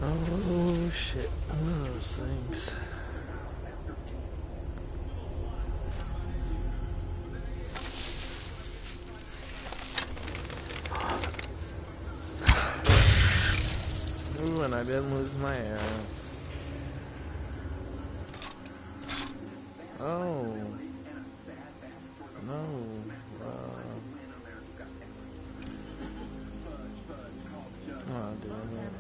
Oh shit, one of those things. Ooh, and I didn't lose my arrow. Oh. No. Oh, damn it.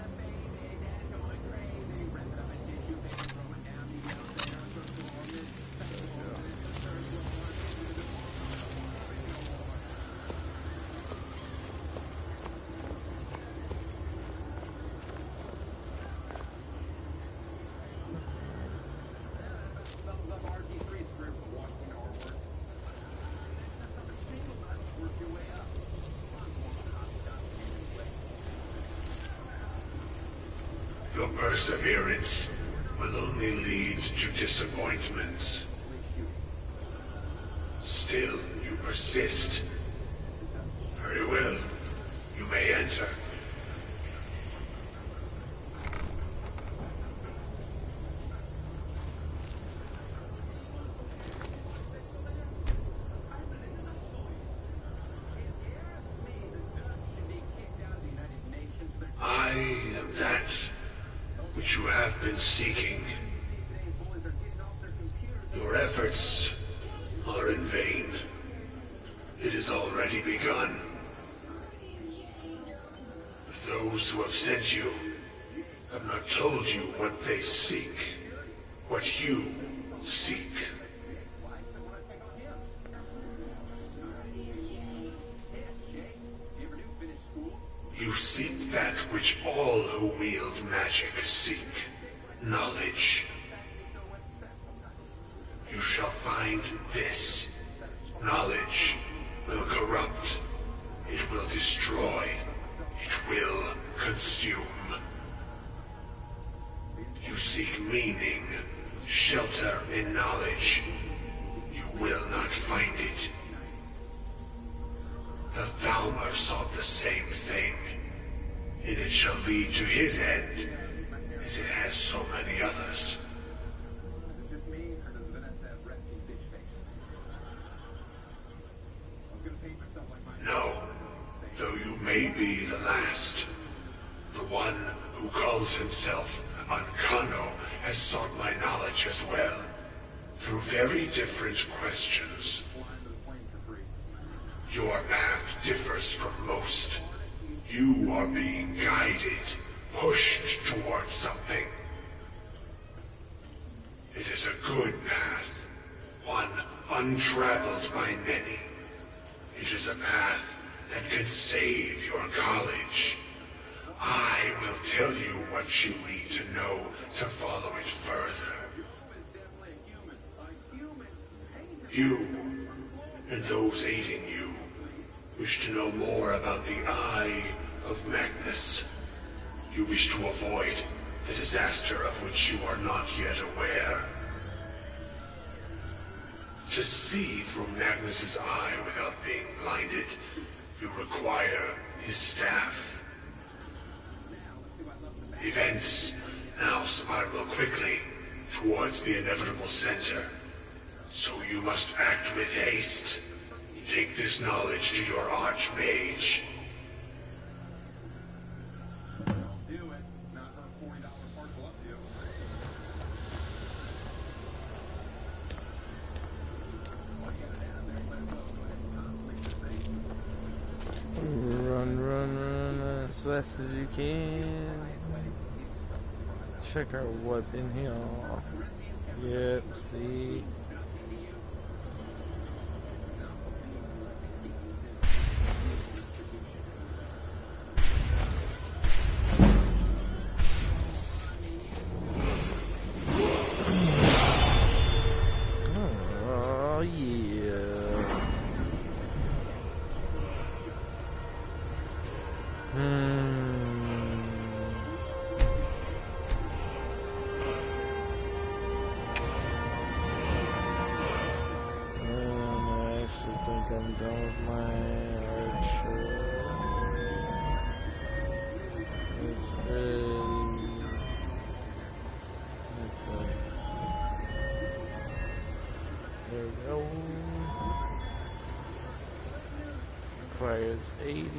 Your perseverance will only lead to disappointments. Still, you persist. Very well. You may enter. I am that which you have been seeking. Your efforts are in vain. It has already begun. But those who have sent you have not told you what they seek, what you seek. You seek that which all who wield magic seek, knowledge. You shall find this. Knowledge will corrupt. It will destroy. It will consume. You seek meaning, shelter in knowledge. You will not find it. The Thalmor sought the same thing, and it shall lead to his end, as it has so many others. No, though you may be the last, the one who calls himself Ancano has sought my knowledge as well, through very different questions. Your path differs from most. You are being guided, pushed towards something. It is a good path, one untraveled by many. It is a path that can save your college. I will tell you what you need to know to follow it further. You, and those aiding you, wish to know more about the Eye of Magnus. You wish to avoid the disaster of which you are not yet aware. To see through Magnus's eye without being blinded, you require his staff. Events now spiral quickly towards the inevitable center, so you must act with haste. Take this knowledge to your Archmage. Run as fast as you can. Check our weapon here. Yep, see. Oh yeah. requires 80.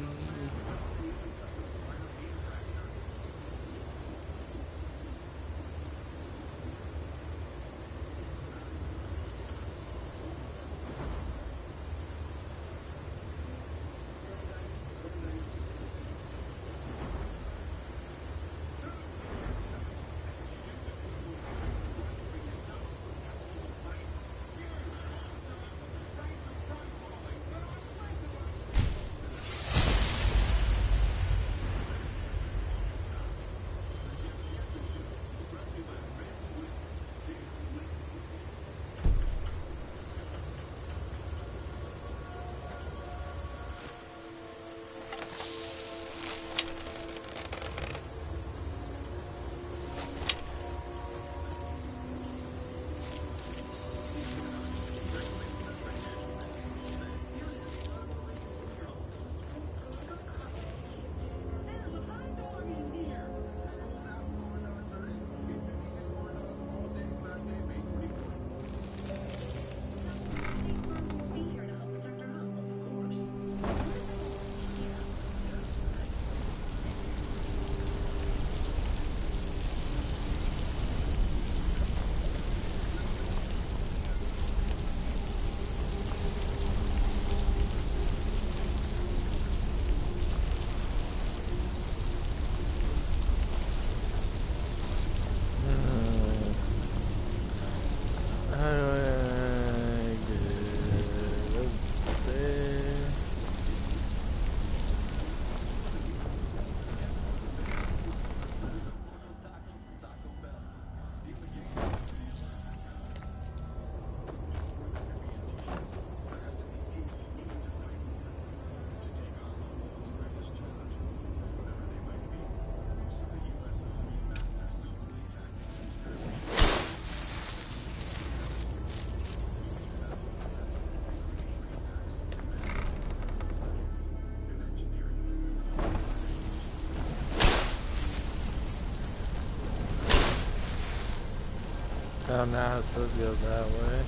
Oh, now it says go that way.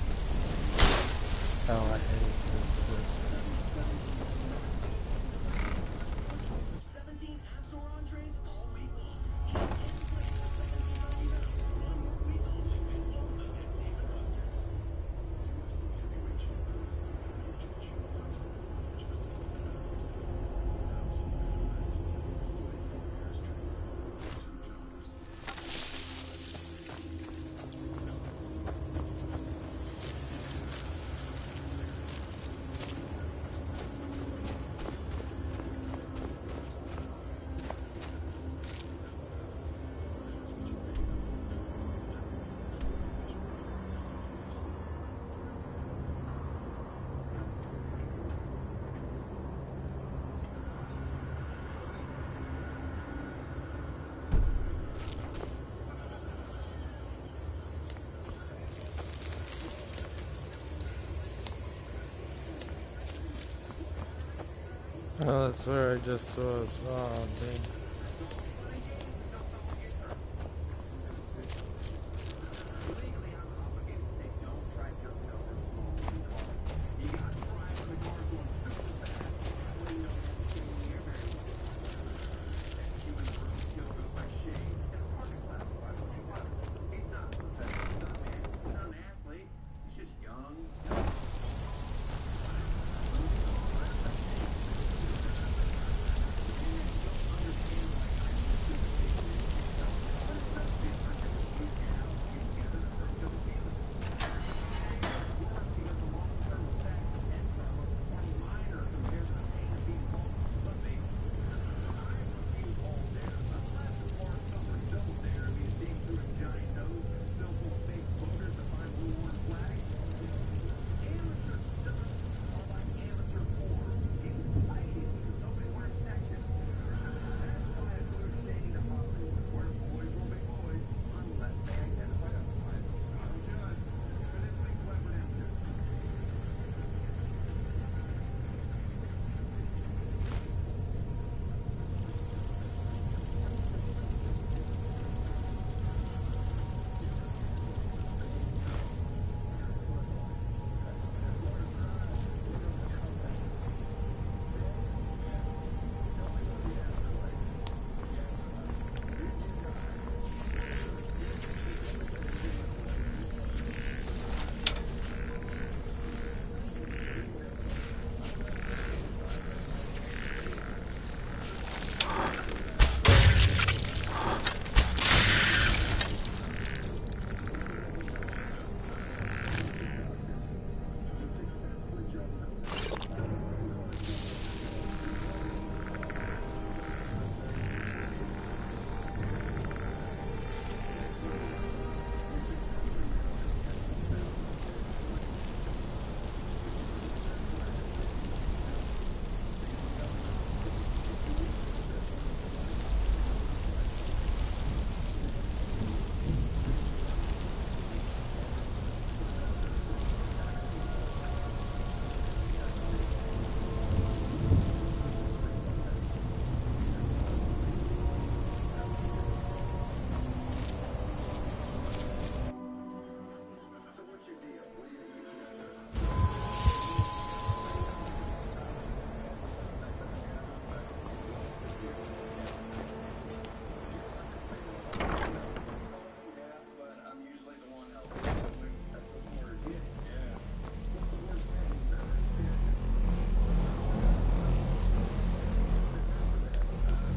Oh, I hate this. Oh, that's where I just was. Oh, dang.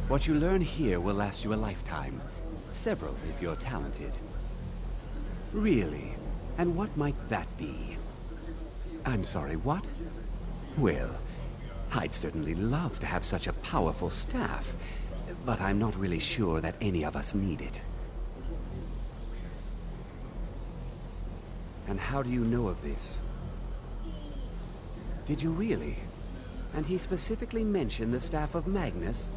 What you learn here will last you a lifetime. Several, if you're talented. Really? And what might that be? I'm sorry, what? Well, I'd certainly love to have such a powerful staff, but I'm not really sure that any of us need it. And how do you know of this? Did you really? And he specifically mentioned the staff of Magnus?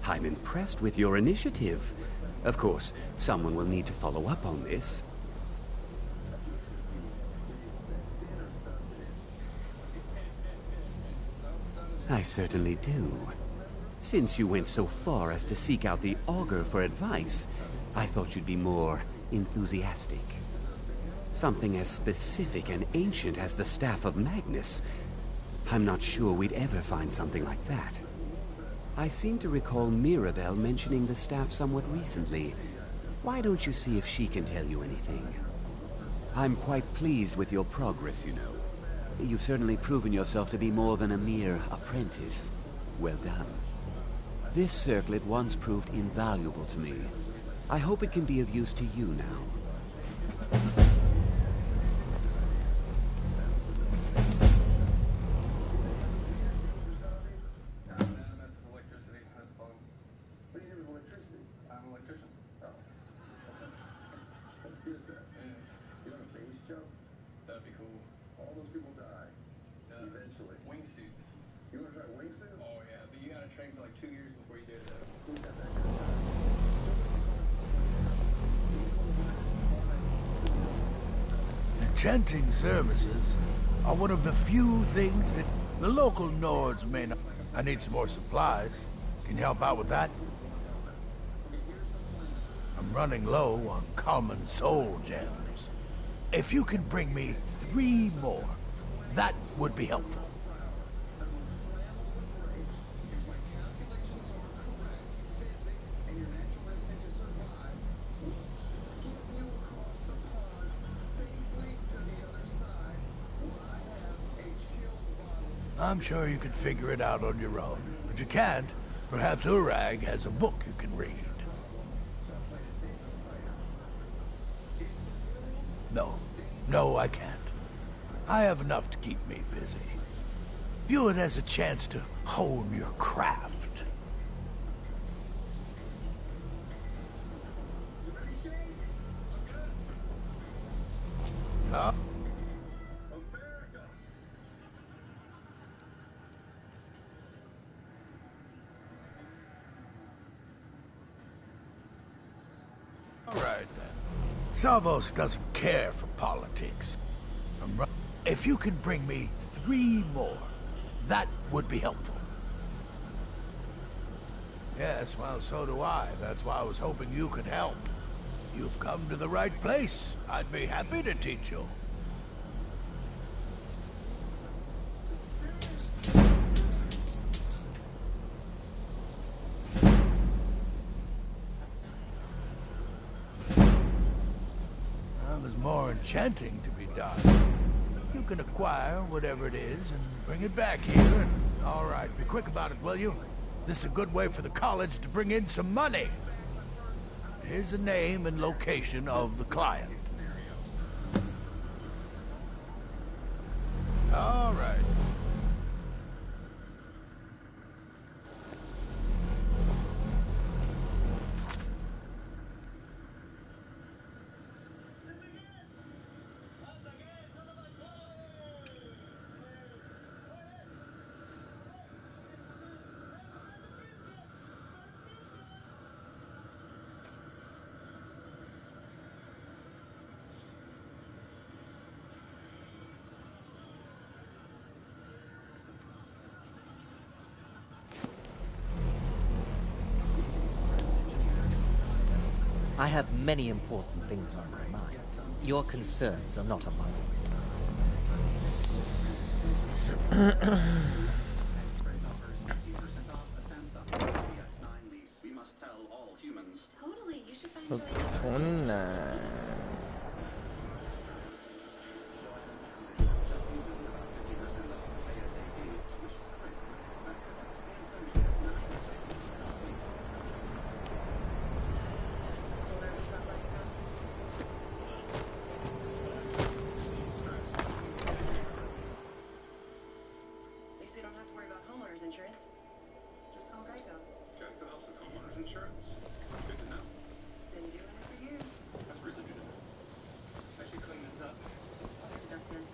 I'm impressed with your initiative. Of course, someone will need to follow up on this. I certainly do. Since you went so far as to seek out the Augur for advice, I thought you'd be more enthusiastic. Something as specific and ancient as the Staff of Magnus. I'm not sure we'd ever find something like that. I seem to recall Mirabelle mentioning the staff somewhat recently. Why don't you see if she can tell you anything? I'm quite pleased with your progress, you know. You've certainly proven yourself to be more than a mere apprentice. Well done. This circlet once proved invaluable to me. I hope it can be of use to you now. Enchanting services are one of the few things that the local Nords may not. I need some more supplies. Can you help out with that? I'm running low on common soul gems. If you can bring me 3 more, that would be helpful. I'm sure you can figure it out on your own. But if you can't, perhaps Urag has a book you can read. No, I can't. I have enough to keep me busy. View it as a chance to hone your craft. All right, then. Savos doesn't care for politics. If you can bring me 3 more, that would be helpful. Yes, well, so do I. That's why I was hoping you could help. You've come to the right place. I'd be happy to teach you. There's more enchanting to be done. You can acquire whatever it is and bring it back here. And, all right, be quick about it, will you? This is a good way for the college to bring in some money. Here's the name and location of the client. All right. I have many important things on my mind. Your concerns are not among them. Look, 29. insurance, just call Geico. Geico helps with homeowners insurance? Good to know. Been doing it for years. That's really good to know. I should clean this up. Dustin.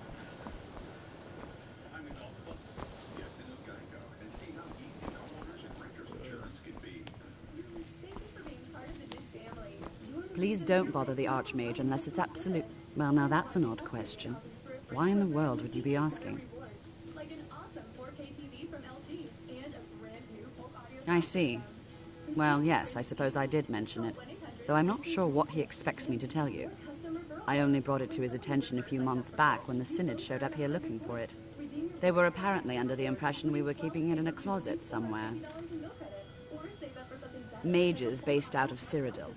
I'm an golf club. Get to know Geico and see how easy homeowners and renters insurance can be. Thank you for being part of the Dish family. Please don't bother the Archmage unless it's absolute... Well, now that's an odd question. Why in the world would you be asking? Like an awesome 4K TV from LG and a brand new full audio. I see. Well, yes, I suppose I did mention it, though I'm not sure what he expects me to tell you. I only brought it to his attention a few months back when the Synod showed up here looking for it. They were apparently under the impression we were keeping it in a closet somewhere. Mages based out of Cyrodiil.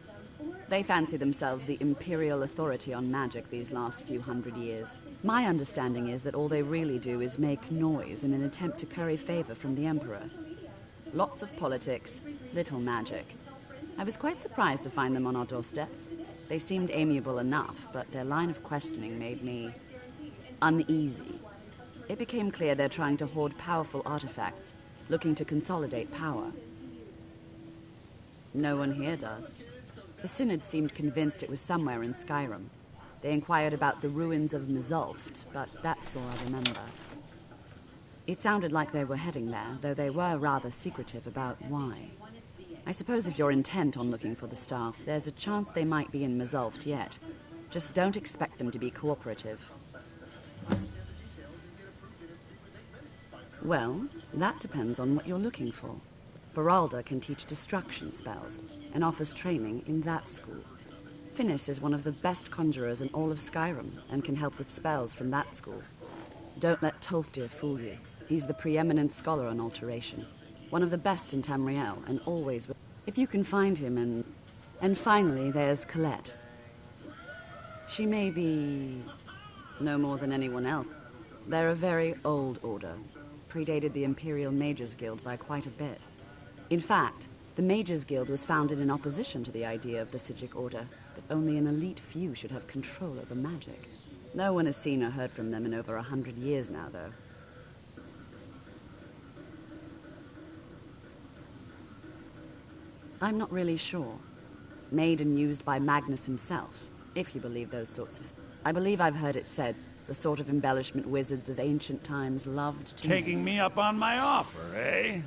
They fancy themselves the imperial authority on magic these last few hundred years. My understanding is that all they really do is make noise in an attempt to curry favor from the Emperor. Lots of politics, little magic. I was quite surprised to find them on our doorstep. They seemed amiable enough, but their line of questioning made me uneasy. It became clear they're trying to hoard powerful artifacts, looking to consolidate power. No one here does. The Synod seemed convinced it was somewhere in Skyrim. They inquired about the ruins of Mzulft, but that's all I remember. It sounded like they were heading there, though they were rather secretive about why. I suppose if you're intent on looking for the staff, there's a chance they might be in Mzulft yet. Just don't expect them to be cooperative. Well, that depends on what you're looking for. Beralda can teach destruction spells, and offers training in that school. Finnis is one of the best conjurers in all of Skyrim, and can help with spells from that school. Don't let Tolfdir fool you. He's the preeminent scholar on alteration. One of the best in Tamriel, and always with... If you can find him And finally, there's Colette. She may be... no more than anyone else. They're a very old order. Predated the Imperial Mages Guild by quite a bit. In fact, the Mages Guild was founded in opposition to the idea of the Psijic Order, that only an elite few should have control over magic. No one has seen or heard from them in over 100 years now, though. I'm not really sure. Made and used by Magnus himself, if you believe those sorts of... I believe I've heard it said, the sort of embellishment wizards of ancient times loved to... Taking me up on my offer, eh?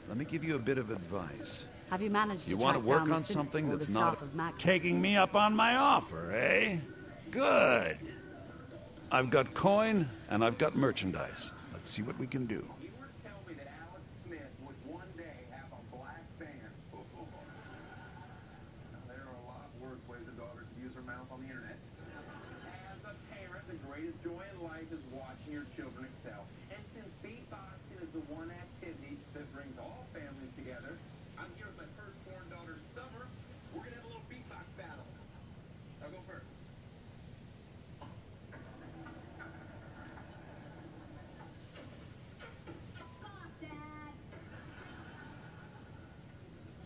Let me give you a bit of advice. Have you managed to You want to work on something that's not... Taking me up on my offer, eh? Good. I've got coin, and I've got merchandise. Let's see what we can do. You were to tell me that Alex Smith would one day have a black fan. There are a lot worse ways a daughter can use her mouth on the internet. As a parent, the greatest joy in life is watching your children excel. And since beatboxing is the one activity that brings all families together, I'm here with my firstborn daughter, Summer. We're gonna have a little beatbox battle. I'll go first.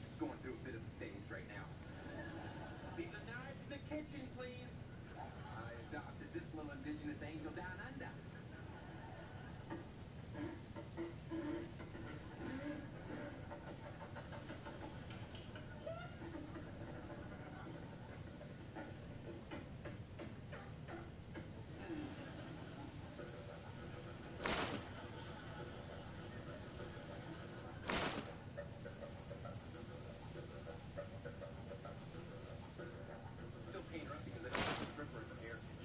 She's going through a bit of a phase right now. Leave the knives in the kitchen, please. I adopted this little indigenous angel down under. Still paint her up because I don't have a stripper at the heritage.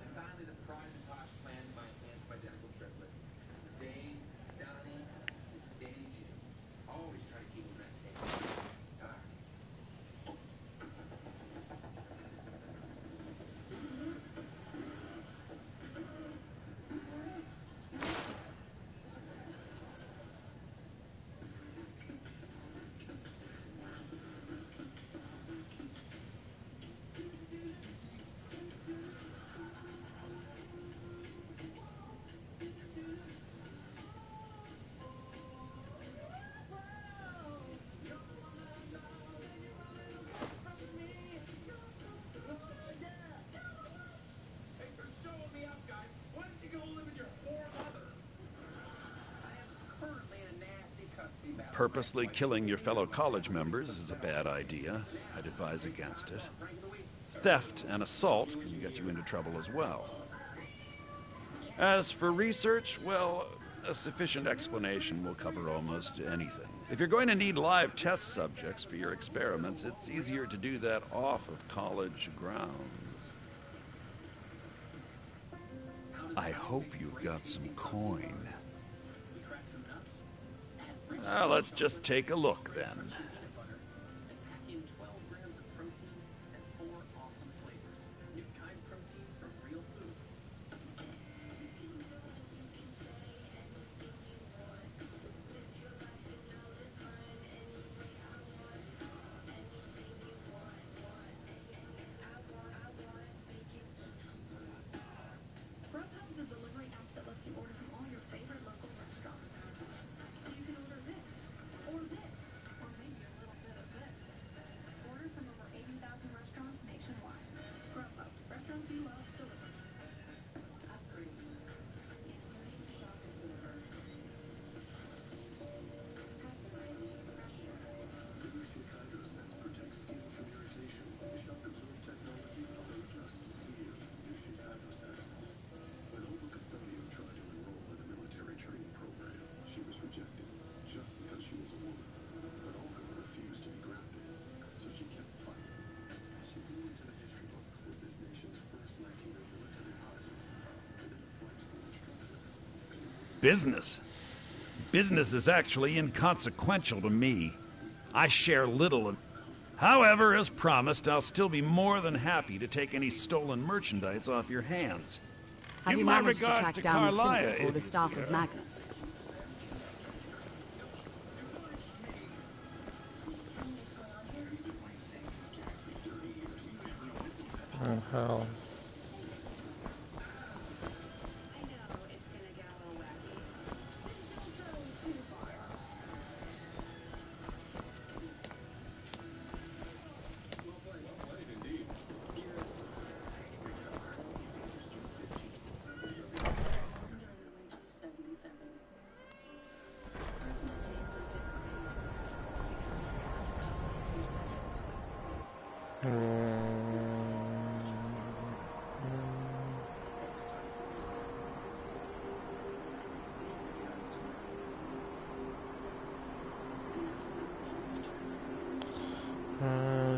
And finally, the pride and posh plan Purposely killing your fellow college members is a bad idea. I'd advise against it. Theft and assault can get you into trouble as well. As for research, well, a sufficient explanation will cover almost anything. If you're going to need live test subjects for your experiments, it's easier to do that off of college grounds. I hope you've got some coin. Let's just take a look then. Business. Business is actually inconsequential to me. I share little of... However, as promised, I'll still be more than happy to take any stolen merchandise off your hands. Have you my managed to regards track to down the Carlia, symbol or the if staff you of Magnus? Oh, hell.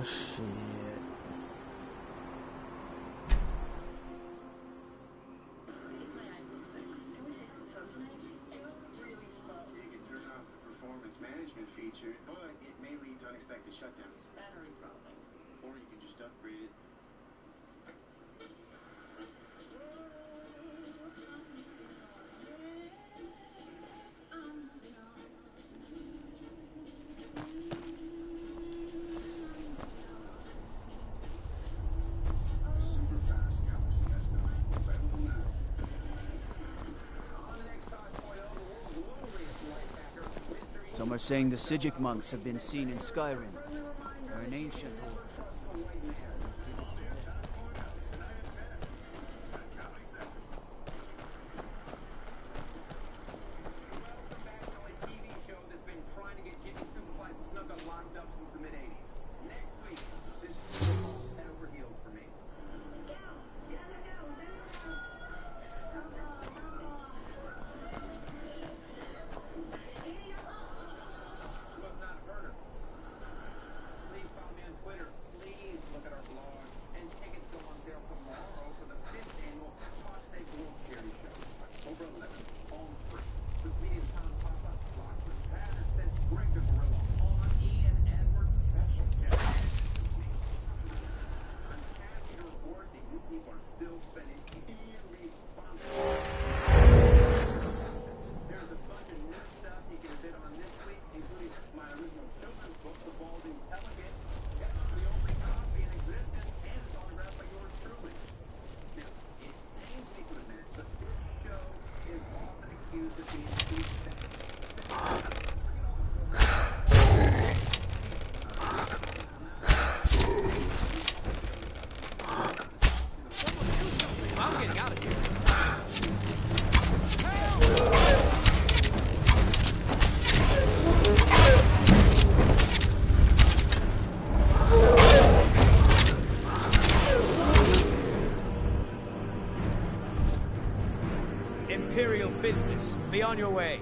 Shit. Management feature, but it may lead to unexpected shutdowns. Battery problem. Or you can just upgrade it. Super fast Galaxy S9. Available now. On the next Todd Point, the world's loneliest life hacker, Mr. Some are saying the Sijic monks have been seen in Skyrim. They're an ancient horde. Please follow me on Twitter. Be on your way.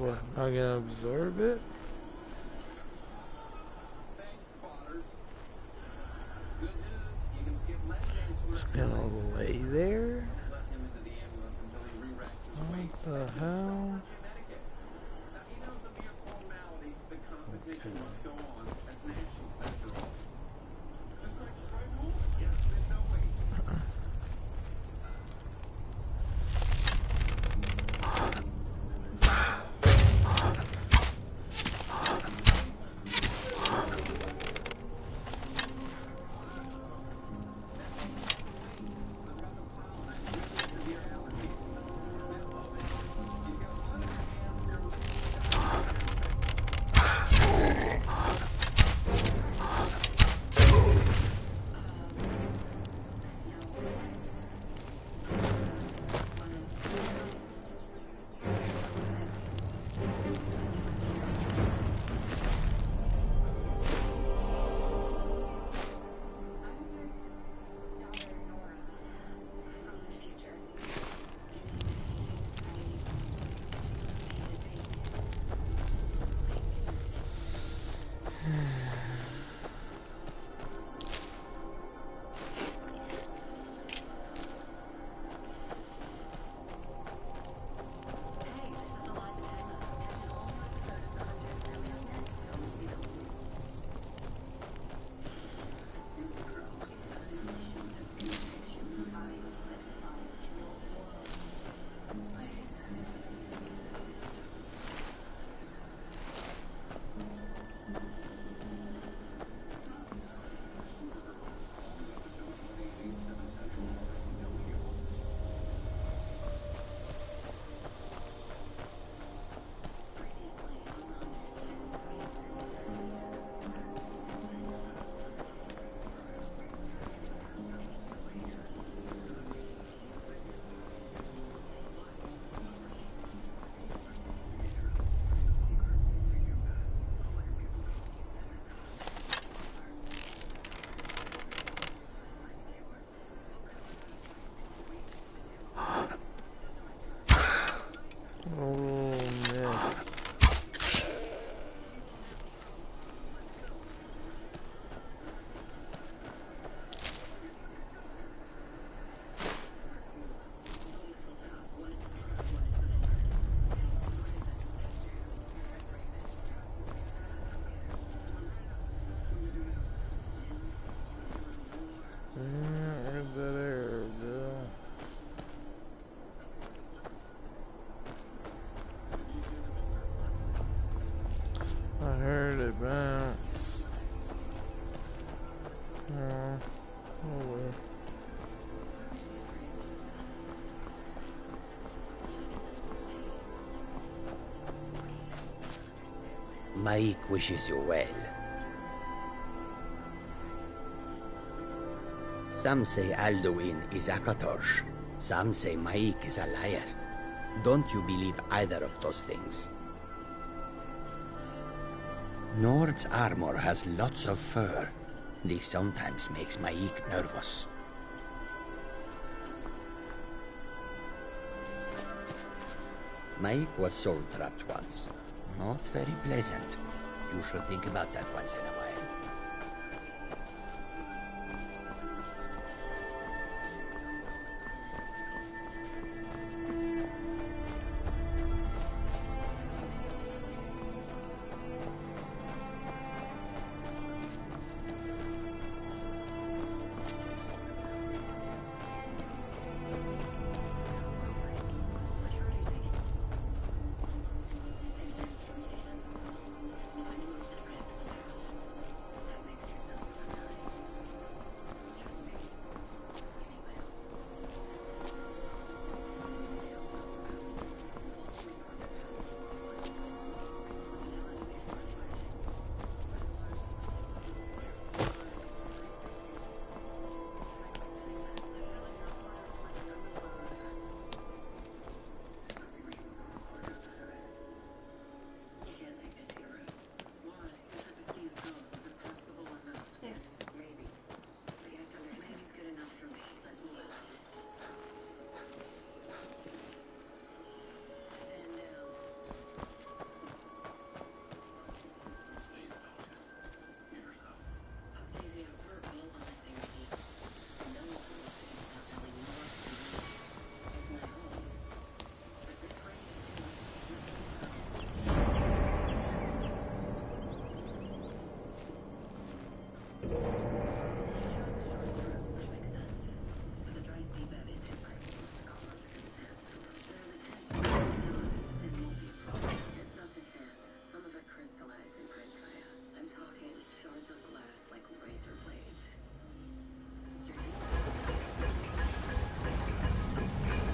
What, am I gonna absorb it? It's gonna lay there? What the hell? Okay. bounce. Oh well. Maik wishes you well. Some say Alduin is Akatosh. Some say Maik is a liar. Don't you believe either of those things? Nord's armor has lots of fur. This sometimes makes Maik nervous. Maik was soul-trapped once. Not very pleasant. You should think about that once in a while.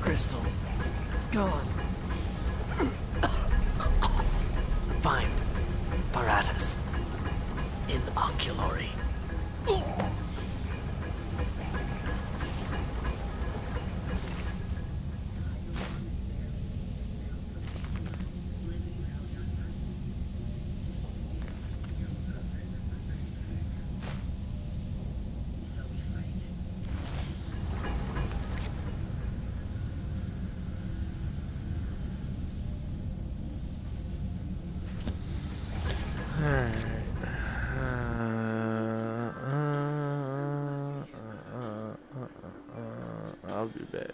Crystal. Gone. Find Paratus in Oculory.